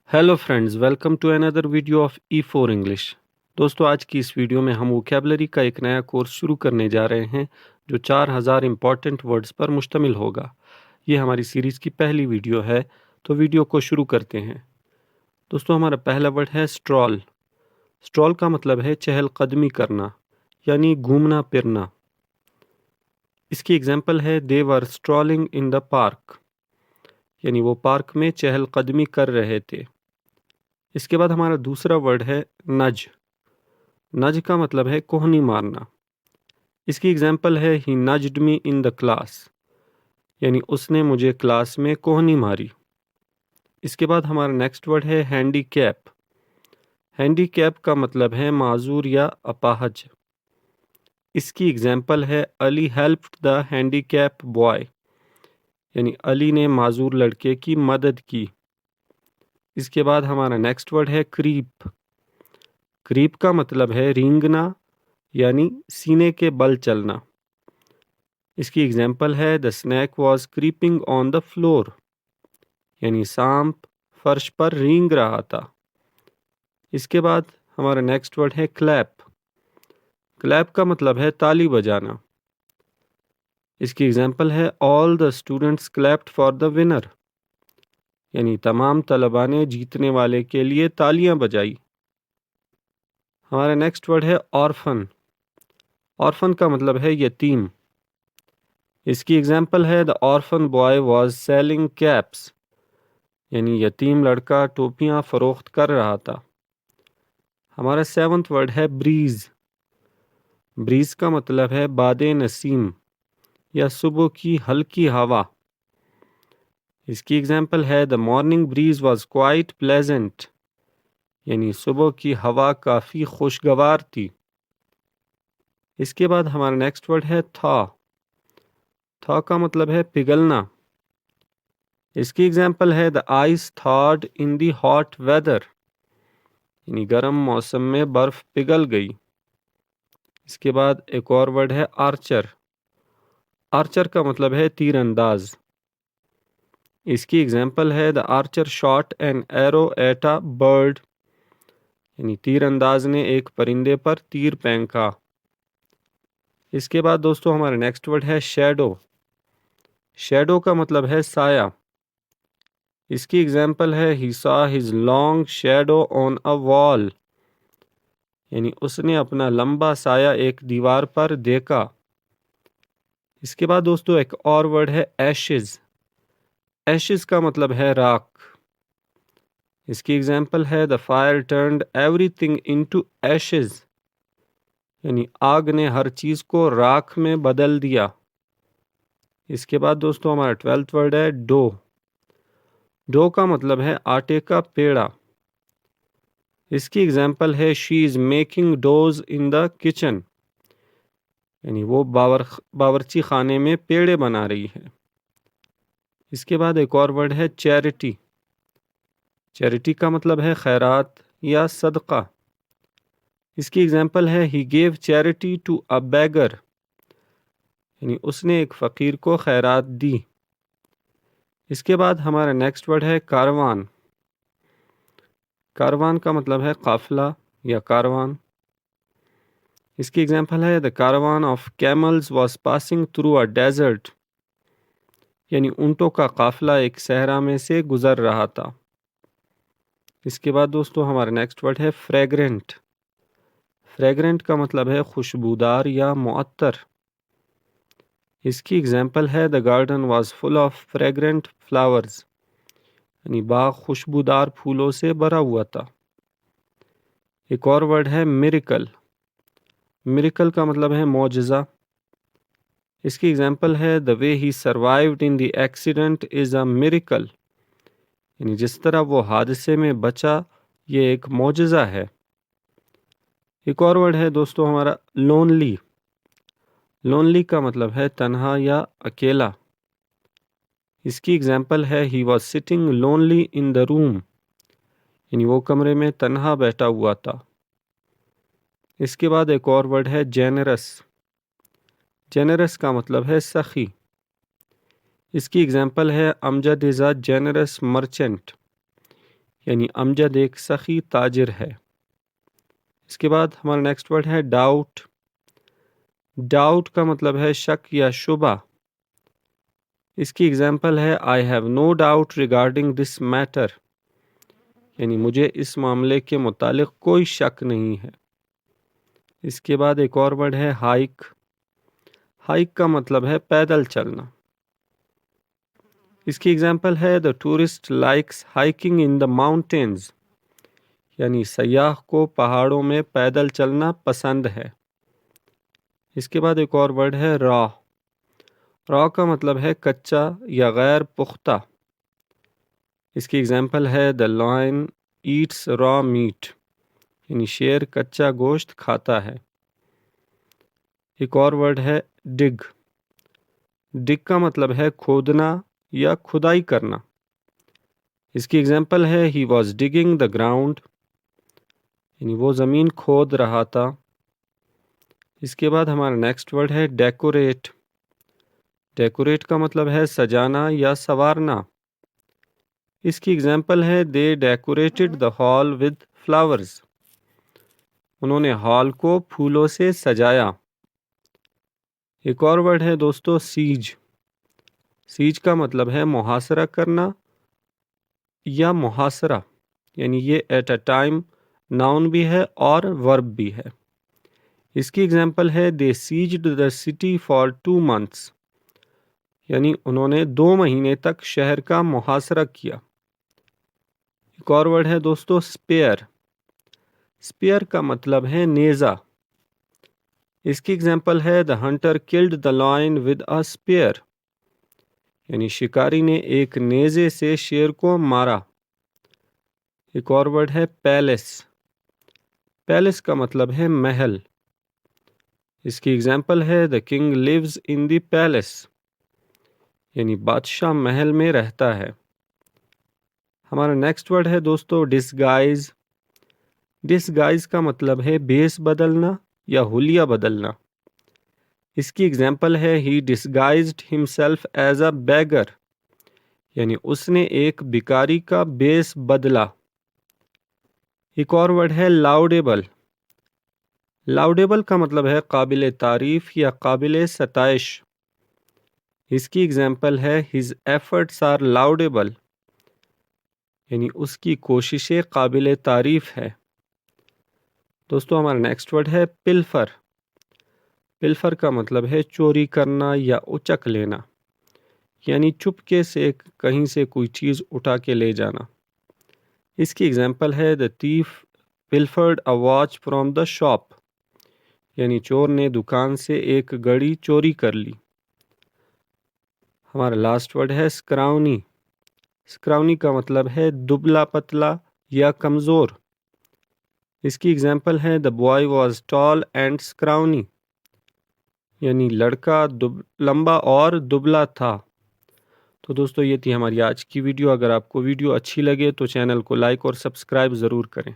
Hello friends, welcome to another video of E4 English. दोस्तों, आज की इस वीडियो में हम वोकैबुलरी का एक नया कोर्स शुरू करने जा रहे हैं जो 4000 इम्पॉर्टेंट वर्ड्स पर मुश्तमिल होगा। ये हमारी सीरीज़ की पहली वीडियो है, तो वीडियो को शुरू करते हैं। दोस्तों, हमारा पहला वर्ड है स्ट्रॉल। स्ट्रॉल का मतलब है चहलकदमी करना, यानी घूमना फिरना। इसकी एग्जाम्पल है दे वर स्ट्रॉलिंग इन द पार्क, यानी वो पार्क में चहलकदमी कर रहे थे। इसके बाद हमारा दूसरा वर्ड है नज। नज का मतलब है कोहनी मारना। इसकी एग्जाम्पल है ही नज्ड मी इन द क्लास, यानी उसने मुझे क्लास में कोहनी मारी। इसके बाद हमारा नेक्स्ट वर्ड है हैंडीकैप। हैंडीकैप का मतलब है माजूर या अपाहज। इसकी एग्जाम्पल है Ali helped the handicap boy, यानी अली ने माजूर लड़के की मदद की। इसके बाद हमारा नेक्स्ट वर्ड है क्रीप। क्रीप का मतलब है रेंगना, यानी सीने के बल चलना। इसकी एग्जाम्पल है the snake was creeping on the floor, यानी सांप फर्श पर रेंग रहा था। इसके बाद हमारा नेक्स्ट वर्ड है क्लैप। क्लैप का मतलब है ताली बजाना। इसकी एग्जाम्पल है all the students clapped for the winner, यानी तमाम तलबा ने जीतने वाले के लिए तालियां बजाई। हमारा नेक्स्ट वर्ड है ऑर्फन। ऑर्फन का मतलब है यतीम। इसकी एग्जाम्पल है the orphan boy was selling caps, यानी यतीम लड़का टोपियां फरोख्त कर रहा था। हमारा सेवंथ वर्ड है ब्रीज। ब्रीज का मतलब है बादे नसीम या सुबह की हल्की हवा। इसकी एग्जाम्पल है the morning breeze was quite pleasant, यानी सुबह की हवा काफ़ी खुशगवार थी। इसके बाद हमारा नेक्स्ट वर्ड है था। था का मतलब है पिघलना। इसकी एग्जाम्पल है the ice thawed in the hot weather, यानी गर्म मौसम में बर्फ पिघल गई। इसके बाद एक और वर्ड है आर्चर। आर्चर का मतलब है तीरंदाज। इसकी एग्जाम्पल है the Archer shot an arrow at a bird, यानी तीरंदाज ने एक परिंदे पर तीर फेंका। इसके बाद दोस्तों हमारा नेक्स्ट वर्ड है शैडो। शैडो का मतलब है साया। इसकी एग्जाम्पल है he saw his long shadow on a wall, यानी उसने अपना लंबा साया एक दीवार पर देखा। इसके बाद दोस्तों एक और वर्ड है एशेज। एशेज का मतलब है राख। इसकी एग्जाम्पल है the fire turned everything into Ashes, यानी आग ने हर चीज़ को राख में बदल दिया। इसके बाद दोस्तों हमारा ट्वेल्थ वर्ड है डो। डो का मतलब है आटे का पेड़ा। इसकी एग्जाम्पल है she is making dose in the kitchen, यानी वो बावर्ची खाने में पेड़े बना रही है। इसके बाद एक और वर्ड है चैरिटी। चैरिटी का मतलब है खैरात या सदका। इसकी एग्जाम्पल है he gave charity to a beggar, यानी उसने एक फ़कीर को खैरात दी। इसके बाद हमारा नेक्स्ट वर्ड है कारवान। कारवान का मतलब है काफ़िला या कारवान। इसकी एग्जाम्पल है the caravan of camels was passing through a desert, यानी ऊँटों का काफ़िला एक सहरा में से गुज़र रहा था। इसके बाद दोस्तों हमारा नेक्स्ट वर्ड है फ्रेगरेंट। फ्रेगरेंट का मतलब है खुशबूदार या मुअत्तर। इसकी एग्जाम्पल है the garden was full of fragrant flowers, यानी बाग खुशबूदार फूलों से भरा हुआ था। एक और वर्ड है मिरेकल। मिरेकल का मतलब है मौजज़ा। इसकी एग्जाम्पल है the way he survived in the accident is a miracle, यानी जिस तरह वो हादसे में बचा ये एक मौजज़ा है। एक और वर्ड है दोस्तों हमारा लोनली। लोनली का मतलब है तन्हा या अकेला। इसकी एग्जाम्पल है he was sitting lonely in the room, यानी वो कमरे में तन्हा बैठा हुआ था। इसके बाद एक और वर्ड है जेनरस। जेनरस का मतलब है सखी। इसकी एग्जाम्पल है Amjad is a generous merchant, यानी अमजद एक सखी ताजिर है। इसके बाद हमारा नेक्स्ट वर्ड है डाउट। डाउट का मतलब है शक या शुबा। इसकी एग्जाम्पल है I have no doubt regarding this matter, यानी मुझे इस मामले के मुतालिक कोई शक नहीं है। इसके बाद एक और वर्ड है हाइक। हाइक का मतलब है पैदल चलना। इसकी एग्जाम्पल है the tourist likes hiking in the mountains, यानी सयाह को पहाड़ों में पैदल चलना पसंद है। इसके बाद एक और वर्ड है रॉ। रॉ का मतलब है कच्चा या गैर पुख्ता। इसकी एग्जाम्पल है the lion eats raw meat, यानी शेर कच्चा गोश्त खाता है। एक और वर्ड है डिग। डिग का मतलब है खोदना या खुदाई करना। इसकी एग्जाम्पल है he was digging the ground, यानी वो ज़मीन खोद रहा था। इसके बाद हमारा नेक्स्ट वर्ड है डेकोरेट। डेकोरेट का मतलब है सजाना या संवारना। इसकी एग्जाम्पल है they decorated the hall with flowers, उन्होंने हॉल को फूलों से सजाया। एक और वर्ड है दोस्तों सीज। सीज का मतलब है मुहासरा करना या मुहासरा, यानी ये एट अ टाइम नाउन भी है और वर्ब भी है। इसकी एग्जाम्पल है they seized the city for 2 months, यानी उन्होंने 2 महीने तक शहर का मुहासरा किया। एक और वर्ड है दोस्तों स्पेयर। स्पेयर का मतलब है नेज़ा। इसकी एग्जाम्पल है the hunter killed the lion with a spear, यानी शिकारी ने एक नेज़े से शेर को मारा। एक और वर्ड है पैलेस। पैलेस का मतलब है महल। इसकी एग्जाम्पल है the king lives in the palace, यानी बादशाह महल में रहता है। हमारा नेक्स्ट वर्ड है दोस्तों डिसगाइज। डिसगाइज का मतलब है भेस बदलना या हुलिया बदलना। इसकी एग्जाम्पल है ही disguised himself as a beggar, यानी उसने एक भिखारी का भेस बदला। एक और वर्ड है लाउडेबल। लाउडेबल का मतलब है काबिल तारीफ या काबिल सताइश। इसकी एग्जाम्पल है हिज एफर्ट्स आर लाउडेबल, यानी उसकी कोशिशें काबिल तारीफ है। दोस्तों हमारा नेक्स्ट वर्ड है पिल्फर। पिल्फर का मतलब है चोरी करना या उचक लेना, यानी चुपके से कहीं से कोई चीज़ उठा के ले जाना। इसकी एग्जाम्पल है the thief pilfered a watch from the shop, यानी चोर ने दुकान से एक घड़ी चोरी कर ली। हमारा लास्ट वर्ड है स्क्राउनी। स्क्राउनी का मतलब है दुबला पतला या कमज़ोर। इसकी एग्जाम्पल है the boy was tall and scrawny, यानी लड़का लंबा और दुबला था। तो दोस्तों ये थी हमारी आज की वीडियो। अगर आपको वीडियो अच्छी लगे तो चैनल को लाइक और सब्सक्राइब ज़रूर करें।